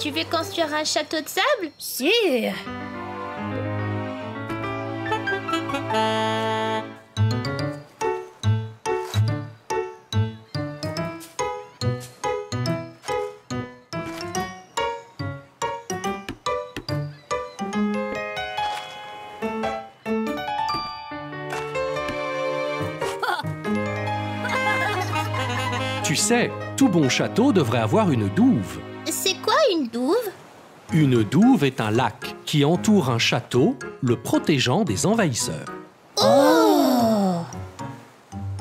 Tu veux construire un château de sable? Sûr. Tu sais, tout bon château devrait avoir une douve. C'est quoi une douve? Une douve est un lac qui entoure un château, le protégeant des envahisseurs. Oh!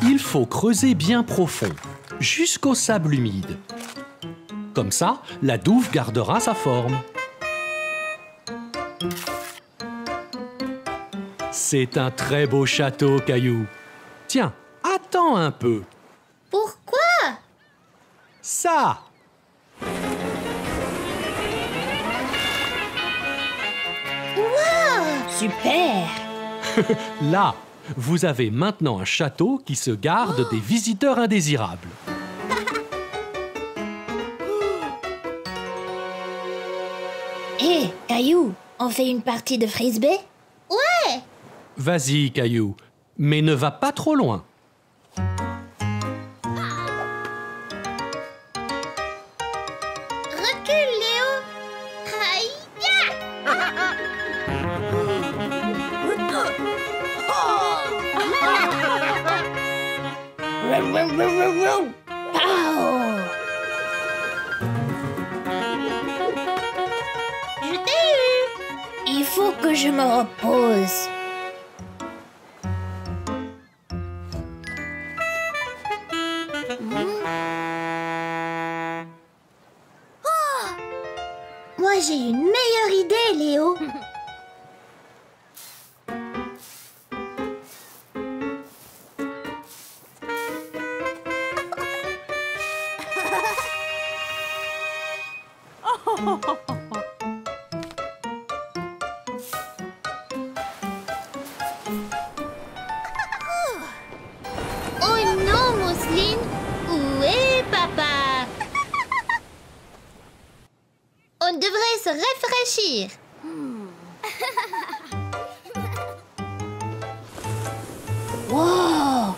Il faut creuser bien profond, jusqu'au sable humide. Comme ça, la douve gardera sa forme. C'est un très beau château, Caillou. Tiens, attends un peu. Pourquoi? Ça! Super! Là, vous avez maintenant un château qui se garde des visiteurs indésirables. Hé, Caillou, on fait une partie de frisbee? Ouais! Vas-y, Caillou, mais ne va pas trop loin. Recule, Léo! Aïe! Pow! Je t'ai eu! Il faut que je me repose. Moi, j'ai une meilleure idée, Léo! Oh non, Mousseline! Où est papa? On devrait se rafraîchir. Wow!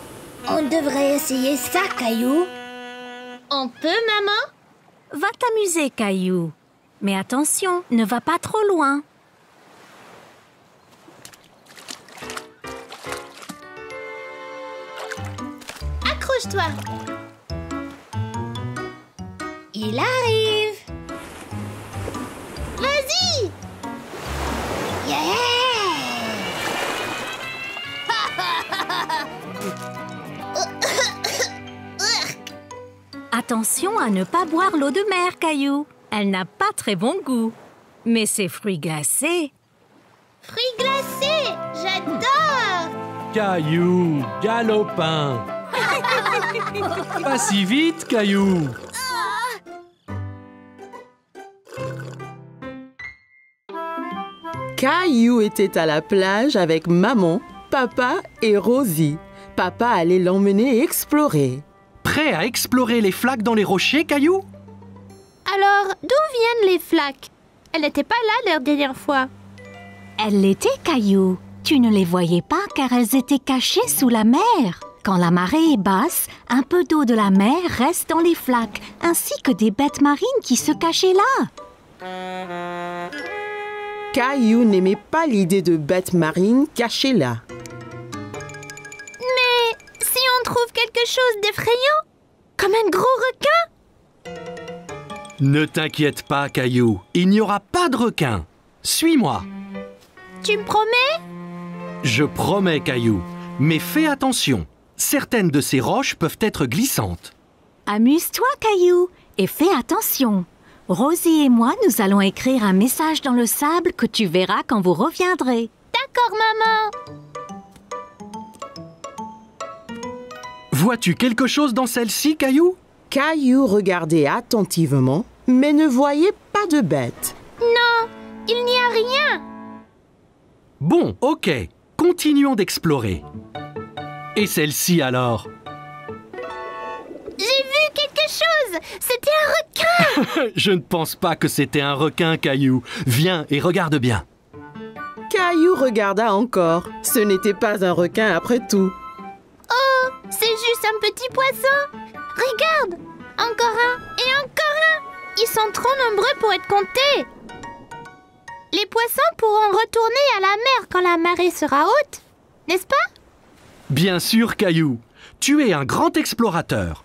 On devrait essayer ça, Caillou. On peut, maman? Va t'amuser, Caillou. Mais attention, ne va pas trop loin. Accroche-toi. Il arrive. Vas-y! Yeah! Attention à ne pas boire l'eau de mer, Caillou. Elle n'a pas très bon goût. Mais ces fruits glacés... Fruits glacés! J'adore! Caillou, galopin. Pas si vite, Caillou. Caillou était à la plage avec maman, papa et Rosie. Papa allait l'emmener explorer. Prêt à explorer les flaques dans les rochers, Caillou? Alors, d'où viennent les flaques? Elles n'étaient pas là la dernière fois. Elles l'étaient, Caillou. Tu ne les voyais pas car elles étaient cachées sous la mer. Quand la marée est basse, un peu d'eau de la mer reste dans les flaques, ainsi que des bêtes marines qui se cachaient là. Caillou n'aimait pas l'idée de bêtes marines cachées là. Mais si on trouve quelque chose d'effrayant, comme un gros requin? Ne t'inquiète pas, Caillou. Il n'y aura pas de requin. Suis-moi. Tu me promets? Je promets, Caillou. Mais fais attention. Certaines de ces roches peuvent être glissantes. Amuse-toi, Caillou, et fais attention. Rosie et moi, nous allons écrire un message dans le sable que tu verras quand vous reviendrez. D'accord, maman. Vois-tu quelque chose dans celle-ci, Caillou? Caillou regardait attentivement, mais ne voyait pas de bête. Non, il n'y a rien. Bon, ok. Continuons d'explorer. Et celle-ci alors? J'ai vu quelque chose. C'était un requin. Je ne pense pas que c'était un requin, Caillou. Viens et regarde bien. Caillou regarda encore. Ce n'était pas un requin après tout. Oh, c'est juste un petit poisson. Regarde, encore un et encore un. Ils sont trop nombreux pour être comptés. Les poissons pourront retourner à la mer quand la marée sera haute, n'est-ce pas? Bien sûr, Caillou. Tu es un grand explorateur.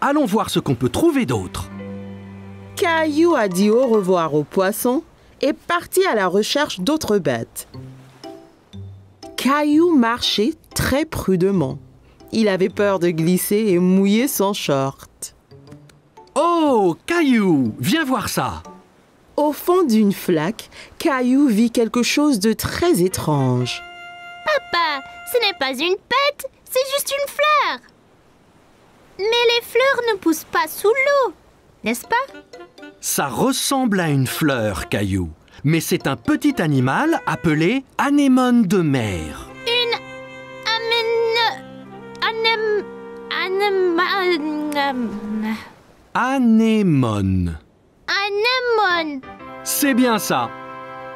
Allons voir ce qu'on peut trouver d'autre. Caillou a dit au revoir aux poissons et partit à la recherche d'autres bêtes. Caillou marchait très prudemment. Il avait peur de glisser et mouiller son short. Oh, Caillou, viens voir ça. Au fond d'une flaque, Caillou vit quelque chose de très étrange. Papa, ce n'est pas une pète, c'est juste une fleur. Mais les fleurs ne poussent pas sous l'eau, n'est-ce pas? Ça ressemble à une fleur, Caillou. Mais c'est un petit animal appelé anémone de mer. Une Anémone. anémone. C'est bien ça.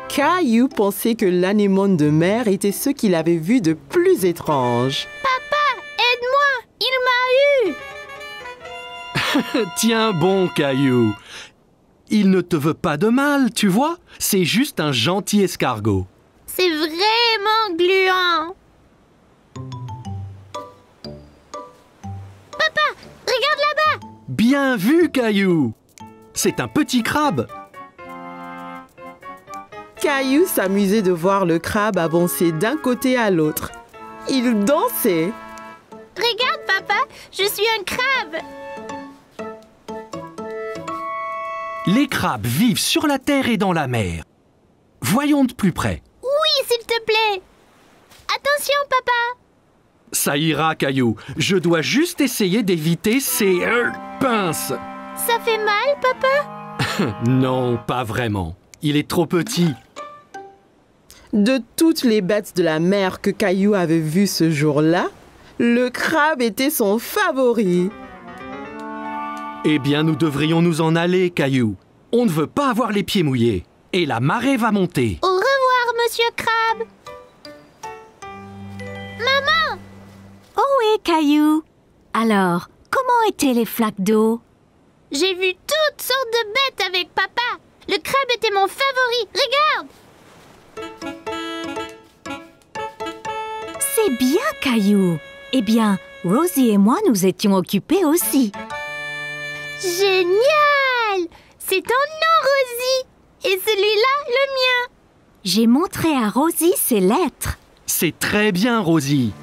Caillou pensait que l'anémone de mer était ce qu'il avait vu de plus étrange. Papa, aide-moi, il m'a eu. Tiens bon, Caillou. Il ne te veut pas de mal, tu vois. C'est juste un gentil escargot. C'est vraiment gluant. Papa, regarde là-bas. Bien vu, Caillou. C'est un petit crabe. Caillou s'amusait de voir le crabe avancer d'un côté à l'autre. Il dansait. Regarde, papa, je suis un crabe. Les crabes vivent sur la terre et dans la mer. Voyons de plus près. Oui, s'il te plaît. Attention, papa. Ça ira, Caillou. Je dois juste essayer d'éviter ces pinces. Ça fait mal, papa? Non, pas vraiment. Il est trop petit. De toutes les bêtes de la mer que Caillou avait vues ce jour-là, le crabe était son favori. Eh bien, nous devrions nous en aller, Caillou. On ne veut pas avoir les pieds mouillés. Et la marée va monter. Au revoir, monsieur Crabe. Maman! Oh oui, Caillou. Alors, comment étaient les flaques d'eau? J'ai vu toutes sortes de bêtes avec papa. Le crabe était mon favori. Regarde! C'est bien, Caillou. Eh bien, Rosie et moi nous étions occupés aussi. Génial! C'est ton nom, Rosie. Et celui-là, le mien. J'ai montré à Rosie ses lettres. C'est très bien, Rosie.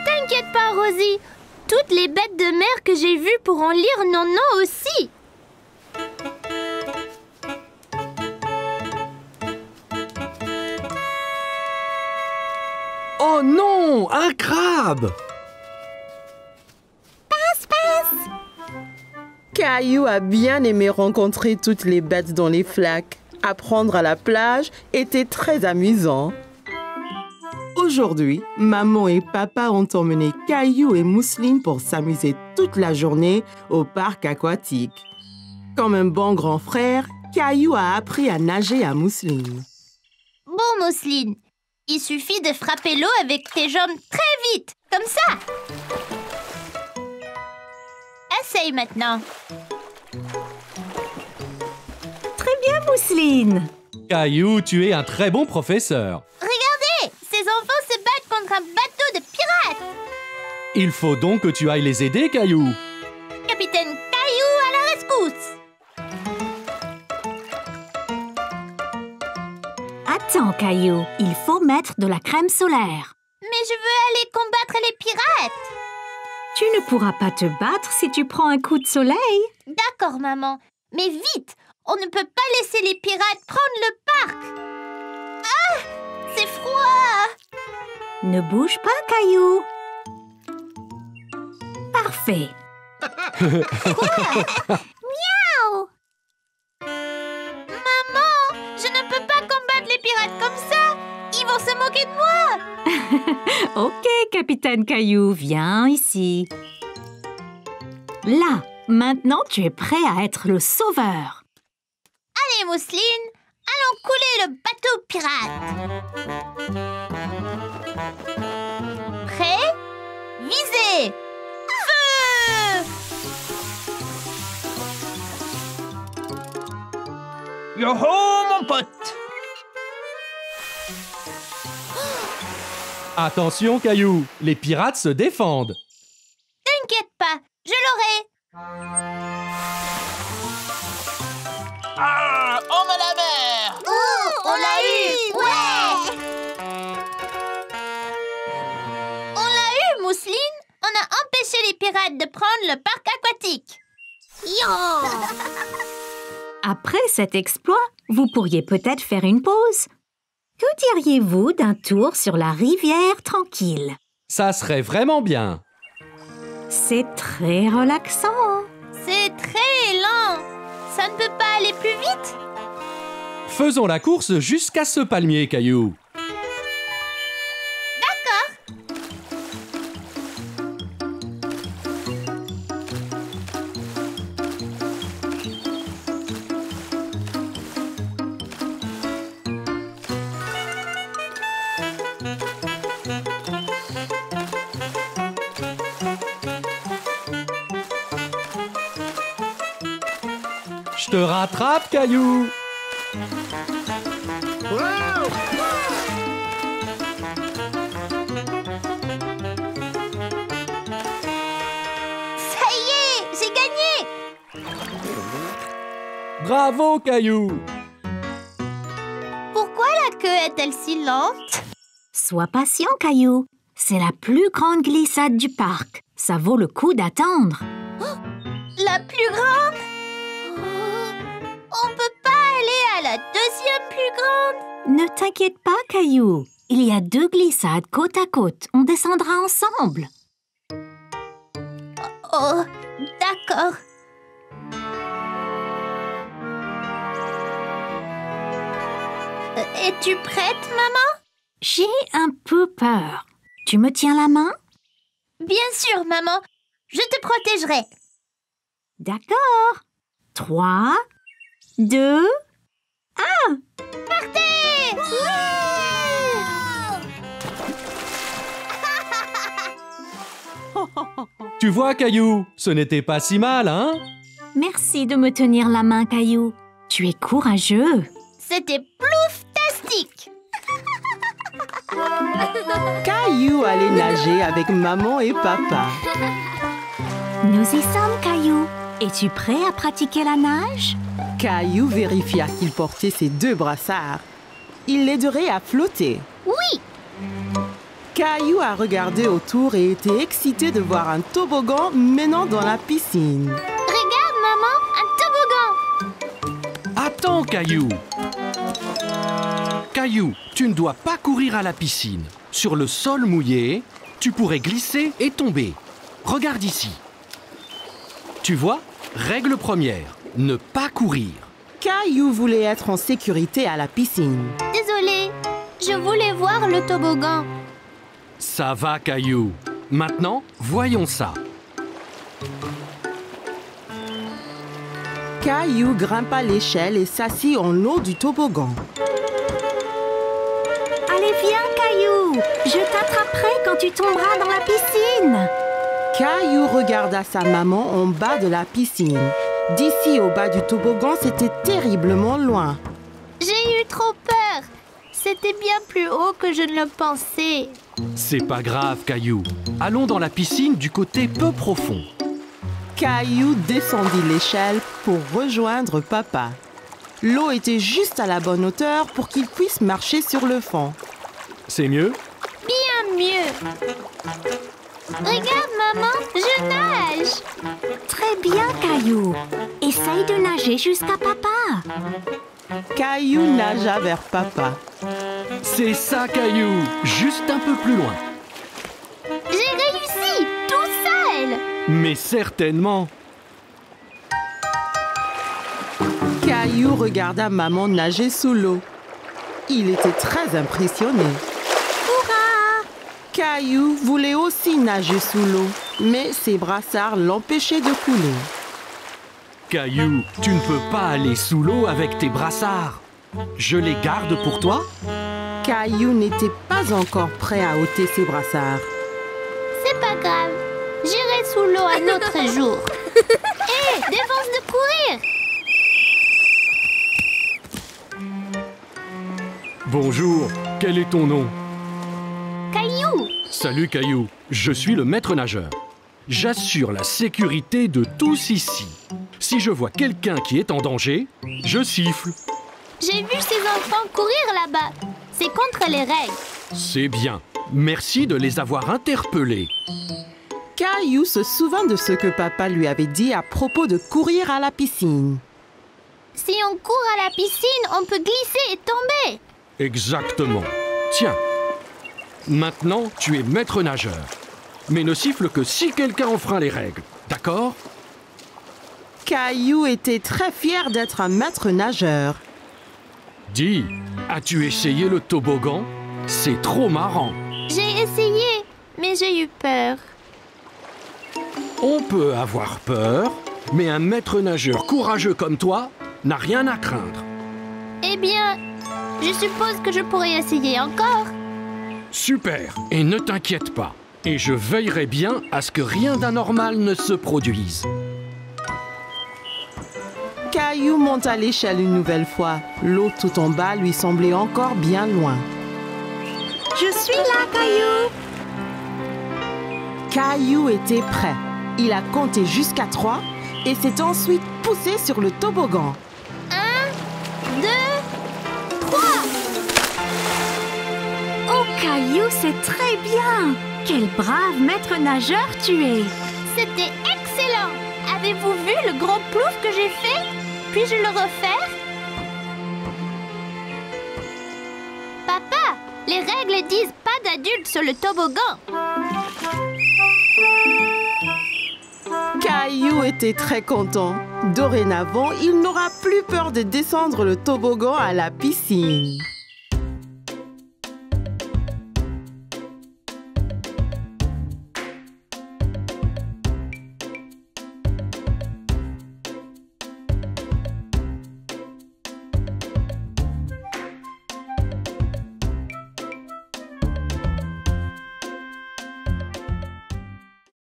T'inquiète pas, Rosie. Toutes les bêtes de mer que j'ai vues pourront lire nos noms aussi. Oh non, un crabe! Caillou a bien aimé rencontrer toutes les bêtes dans les flaques. Apprendre à la plage était très amusant. Aujourd'hui, maman et papa ont emmené Caillou et Mousseline pour s'amuser toute la journée au parc aquatique. Comme un bon grand frère, Caillou a appris à nager à Mousseline. Bon, Mousseline, il suffit de frapper l'eau avec tes jambes très vite, comme ça. Essaye maintenant. Très bien, Mousseline. Caillou, tu es un très bon professeur. Regardez, ces enfants se battent contre un bateau de pirates. Il faut donc que tu ailles les aider, Caillou. Capitaine Caillou à la rescousse. Attends, Caillou, il faut mettre de la crème solaire. Mais je veux aller combattre les pirates. Tu ne pourras pas te battre si tu prends un coup de soleil. D'accord, maman. Mais vite, on ne peut pas laisser les pirates prendre le parc. Ah, c'est froid. Ne bouge pas, Caillou. Parfait. Miaou. Maman, je ne peux pas combattre les pirates comme ça. Ils Ils vont se moquer de moi. Ok, capitaine Caillou, viens ici. Là, maintenant tu es prêt à être le sauveur. Allez, Mousseline, allons couler le bateau pirate. Prêt? Visez! Feu! Yo-ho, mon pote! Attention, Caillou, les pirates se défendent. T'inquiète pas, je l'aurai. Ah, on a la mer! Oh, on l'a eu! Ouais! On l'a eu, Mousseline. On a empêché les pirates de prendre le parc aquatique. Yo! Après cet exploit, vous pourriez peut-être faire une pause. Que diriez-vous d'un tour sur la rivière tranquille? Ça serait vraiment bien. C'est très relaxant. C'est très lent. Ça ne peut pas aller plus vite. Faisons la course jusqu'à ce palmier, Caillou. Je te rattrape, Caillou. Ça y est, j'ai gagné. Bravo, Caillou. Pourquoi la queue est-elle si lente? Sois patient, Caillou. C'est la plus grande glissade du parc. Ça vaut le coup d'attendre. La plus grande? On peut pas aller à la deuxième plus grande? Ne t'inquiète pas, Caillou. Il y a 2 glissades côte à côte. On descendra ensemble. Oh, d'accord. Es-tu prête, maman? J'ai un peu peur. Tu me tiens la main? Bien sûr, maman. Je te protégerai. D'accord. 3, 2, 1. Partez! Tu vois, Caillou, ce n'était pas si mal, hein? Merci de me tenir la main, Caillou. Tu es courageux. C'était plouftastique! Caillou allait nager avec maman et papa. Nous y sommes, Caillou. Es-tu prêt à pratiquer la nage? Caillou vérifia qu'il portait ses 2 brassards. Il l'aiderait à flotter. Oui! Caillou a regardé autour et était excité de voir un toboggan menant dans la piscine. Regarde, maman, un toboggan! Attends, Caillou. Caillou, tu ne dois pas courir à la piscine. Sur le sol mouillé, tu pourrais glisser et tomber. Regarde ici. Tu vois, règle première, ne pas courir. Caillou voulait être en sécurité à la piscine. Désolée, je voulais voir le toboggan. Ça va, Caillou. Maintenant, voyons ça. Caillou grimpa l'échelle et s'assit en haut du toboggan. Allez, viens, Caillou. Je t'attraperai quand tu tomberas dans la piscine. Caillou regarda sa maman en bas de la piscine. D'ici au bas du toboggan, c'était terriblement loin. J'ai eu trop peur. C'était bien plus haut que je ne le pensais. C'est pas grave, Caillou. Allons dans la piscine du côté peu profond. Caillou descendit l'échelle pour rejoindre papa. L'eau était juste à la bonne hauteur pour qu'il puisse marcher sur le fond. C'est mieux? Bien mieux. Regarde, maman, je nage. Très bien, Caillou. Essaye de nager jusqu'à papa. Caillou nagea vers papa. C'est ça, Caillou. Juste un peu plus loin. J'ai réussi, tout seul. Mais certainement. Caillou regarda maman nager sous l'eau. Il était très impressionné. Hurrah! Caillou voulait aussi nager sous l'eau, mais ses brassards l'empêchaient de couler. Caillou, tu ne peux pas aller sous l'eau avec tes brassards. Je les garde pour toi? Caillou n'était pas encore prêt à ôter ses brassards. C'est pas grave. J'irai sous l'eau un autre jour. Hé, défense de courir! Bonjour, quel est ton nom? Caillou! Salut Caillou, je suis le maître nageur. J'assure la sécurité de tous ici. Si je vois quelqu'un qui est en danger, je siffle. J'ai vu ces enfants courir là-bas. C'est contre les règles. C'est bien. Merci de les avoir interpellés. Caillou se souvint de ce que papa lui avait dit à propos de courir à la piscine. Si on court à la piscine, on peut glisser et tomber. Exactement. Tiens. Maintenant, tu es maître nageur. Mais ne siffle que si quelqu'un enfreint les règles. D'accord? Caillou était très fier d'être un maître nageur. Dis, as-tu essayé le toboggan? C'est trop marrant. J'ai essayé, mais j'ai eu peur. On peut avoir peur, mais un maître nageur courageux comme toi n'a rien à craindre. Eh bien, je suppose que je pourrais essayer encore. Super, et ne t'inquiète pas. Et je veillerai bien à ce que rien d'anormal ne se produise. Caillou monte à l'échelle une nouvelle fois. L'eau tout en bas lui semblait encore bien loin. Je suis là, Caillou. Caillou était prêt. Il a compté jusqu'à 3 et s'est ensuite poussé sur le toboggan. 1, 2, 3. Oh, Caillou, c'est très bien. Quel brave maître nageur tu es. C'était excellent. Avez-vous vu le gros plouf que j'ai fait? Puis-je le refaire? Papa, les règles disent pas d'adultes sur le toboggan. Caillou était très content. Dorénavant, il n'aura plus peur de descendre le toboggan à la piscine.